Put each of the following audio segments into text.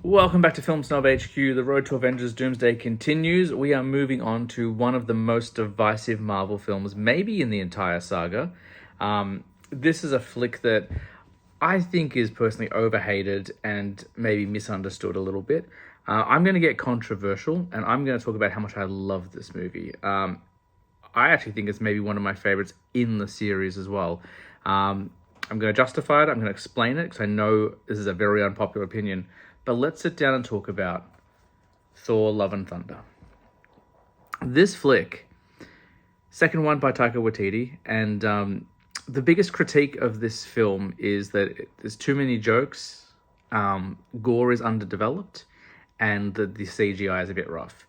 Welcome back to Film Snob HQ. The road to Avengers Doomsday continues. We are moving on to one of the most divisive Marvel films, maybe in the entire saga. This is a flick that I think is personally overhated and maybe misunderstood a little bit. I'm going to get controversial, and I'm going to talk about how much I love this movie. I actually think it's maybe one of my favorites in the series as well. I'm going to justify it. I'm going to explain it because I know this is a very unpopular opinion. But let's sit down and talk about Thor: Love and Thunder. This flick, second one by Taika Waititi, and the biggest critique of this film is that there's too many jokes, gore is underdeveloped, and the CGI is a bit rough.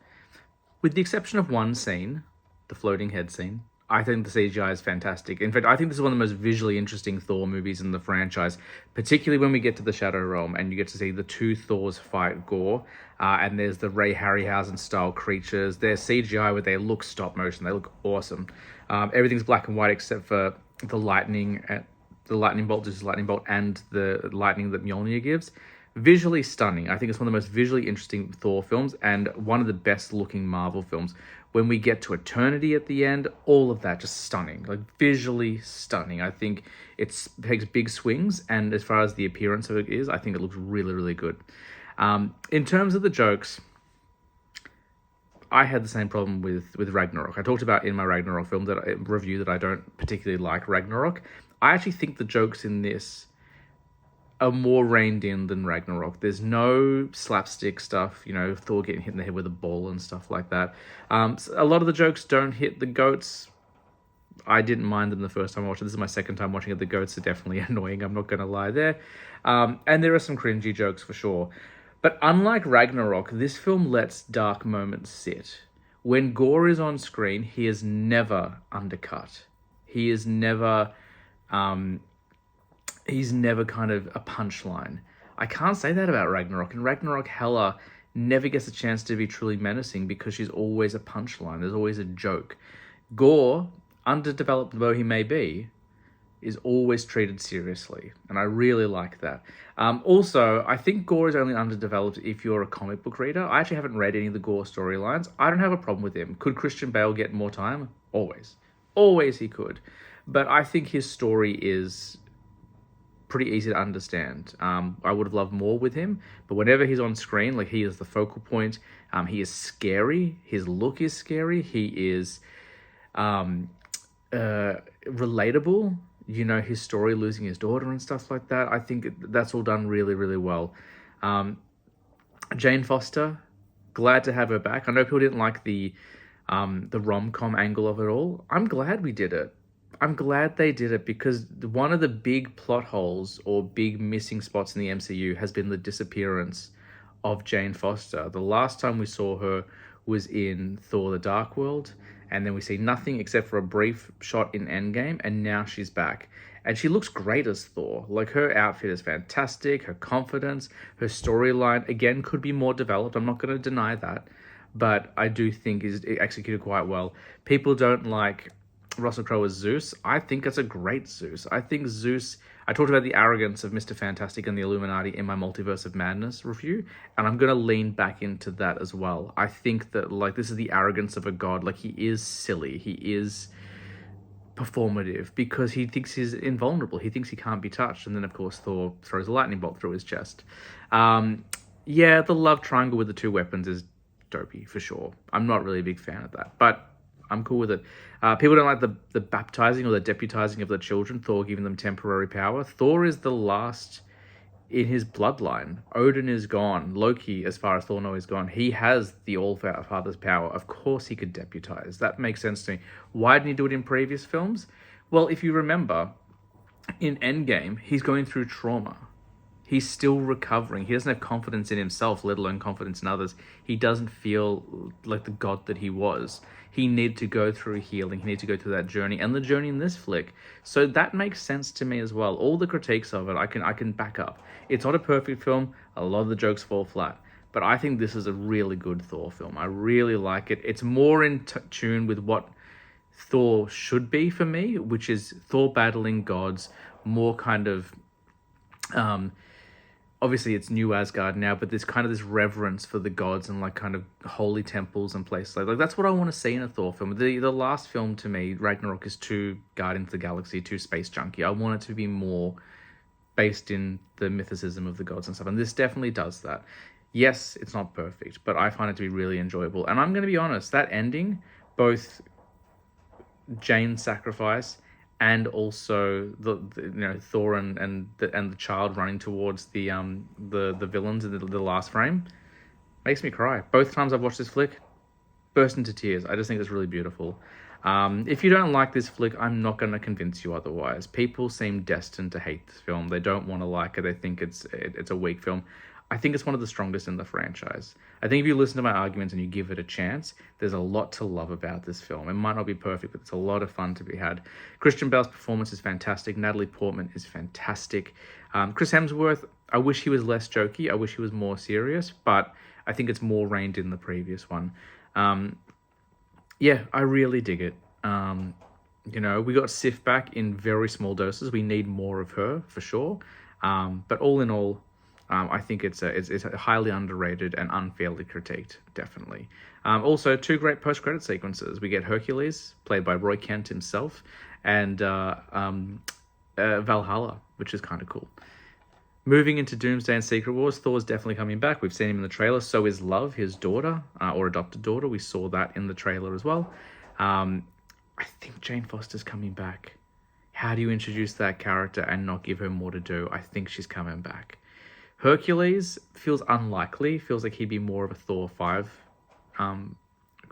With the exception of one scene, the floating head scene, I think the CGI is fantastic. In fact, I think this is one of the most visually interesting Thor movies in the franchise, particularly when we get to the Shadow Realm and you get to see the two Thors fight Gore, and there's the Ray Harryhausen style creatures. They're CGI where they look stop motion. They look awesome. Everything's black and white except for the lightning bolt, just lightning bolt, and the lightning that Mjolnir gives. Visually stunning. I think it's one of the most visually interesting Thor films and one of the best looking Marvel films. When we get to Eternity at the end, all of that just stunning, like visually stunning. I think it takes big swings, and as far as the appearance of it is, I think it looks really, really good. In terms of the jokes, I had the same problem with Ragnarok. I talked about in my Ragnarok film review that I don't particularly like Ragnarok. I actually think the jokes in this are more reined in than Ragnarok. There's no slapstick stuff, Thor getting hit in the head with a ball and stuff like that. A lot of the jokes don't hit the goats. I didn't mind them the first time I watched it. This is my second time watching it. The goats are definitely annoying. I'm not going to lie there. And there are some cringy jokes for sure. But unlike Ragnarok, this film lets dark moments sit. When Gore is on screen, he is never undercut. He is never... he's never kind of a punchline. I can't say that about Ragnarok. In Ragnarok, Hela never gets a chance to be truly menacing because she's always a punchline. There's always a joke. Gore, underdeveloped though he may be, is always treated seriously. And I really like that. Also, I think Gore is only underdeveloped if you're a comic book reader. I actually haven't read any of the Gore storylines. I don't have a problem with him. Could Christian Bale get more time? Always. Always he could. But I think his story is pretty easy to understand. I would have loved more with him, but whenever he's on screen, like, he is the focal point. He is scary. His look is scary. He is relatable. His story, losing his daughter and stuff like that. I think that's all done really, really well. Jane Foster, glad to have her back. I know people didn't like the rom-com angle of it all. I'm glad we did it. I'm glad they did it because one of the big plot holes or big missing spots in the MCU has been the disappearance of Jane Foster. The last time we saw her was in Thor: The Dark World, and then we see nothing except for a brief shot in Endgame, and now she's back. And she looks great as Thor. Like, her outfit is fantastic, her confidence, her storyline, again, could be more developed. I'm not going to deny that, but I do think is executed quite well. People don't like Russell Crowe as Zeus. I think it's a great Zeus. I think Zeus... I talked about the arrogance of Mr. Fantastic and the Illuminati in my Multiverse of Madness review, and I'm going to lean back into that as well. I think that, this is the arrogance of a god. He is silly. He is performative because he thinks he's invulnerable. He thinks he can't be touched. And then, of course, Thor throws a lightning bolt through his chest. The love triangle with the two weapons is dopey, for sure. I'm not really a big fan of that, but I'm cool with it. People don't like the baptizing or the deputizing of the children, Thor giving them temporary power. Thor is the last in his bloodline. Odin is gone. Loki, as far as Thor knows, is gone. He has the All-Father's power. Of course he could deputize. That makes sense to me. Why didn't he do it in previous films? Well, if you remember, in Endgame, he's going through trauma. He's still recovering. He doesn't have confidence in himself, let alone confidence in others. He doesn't feel like the god that he was. He needed to go through healing. He needed to go through that journey, and the journey in this flick. So that makes sense to me as well. All the critiques of it, I can back up. It's not a perfect film. A lot of the jokes fall flat. But I think this is a really good Thor film. I really like it. It's more in tune with what Thor should be for me, which is Thor battling gods, more kind of obviously it's New Asgard now, but there's kind of this reverence for the gods and like kind of holy temples and places like that's what I want to see in a Thor film. The last film to me, Ragnarok, is too Guardians of the Galaxy, too space junky. I want it to be more based in the mythicism of the gods and stuff, and this definitely does that. Yes, it's not perfect, but I find it to be really enjoyable. And I'm going to be honest, that ending, both Jane's sacrifice and also the Thor and the child running towards the villains in the last frame, makes me cry. Both times I've watched this flick, burst into tears. I just think it's really beautiful. If you don't like this flick, I'm not going to convince you otherwise. People seem destined to hate this film. They don't want to like it. They think it's a weak film. I think it's one of the strongest in the franchise. I think if you listen to my arguments and you give it a chance, there's a lot to love about this film. It might not be perfect, but it's a lot of fun to be had. Christian Bale's performance is fantastic. Natalie Portman is fantastic. Chris Hemsworth, I wish he was less jokey. I wish he was more serious, but I think it's more reined in the previous one. Yeah, I really dig it. We got Sif back in very small doses. We need more of her, for sure. But all in all, I think it's highly underrated and unfairly critiqued, definitely. Also, two great post-credit sequences. We get Hercules, played by Roy Kent himself, and Valhalla, which is kind of cool. Moving into Doomsday and Secret Wars, Thor's definitely coming back. We've seen him in the trailer. So is Love, his daughter, or adopted daughter. We saw that in the trailer as well. I think Jane Foster's coming back. How do you introduce that character and not give her more to do? I think she's coming back. Hercules feels unlikely. Feels like he'd be more of a Thor 5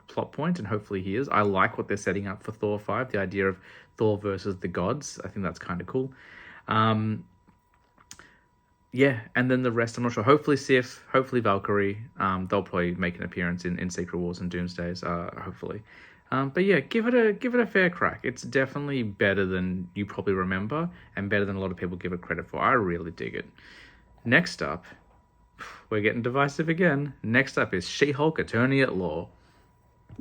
plot point, and hopefully he is. I like what they're setting up for Thor 5, the idea of Thor versus the gods. I think that's kind of cool. Yeah, and then the rest, I'm not sure. Hopefully Sif, hopefully Valkyrie. They'll probably make an appearance in Secret Wars and Doomsdays, hopefully. But yeah, give it a fair crack. It's definitely better than you probably remember, and better than a lot of people give it credit for. I really dig it. Next up, we're getting divisive again. Next up is She-Hulk Attorney at Law.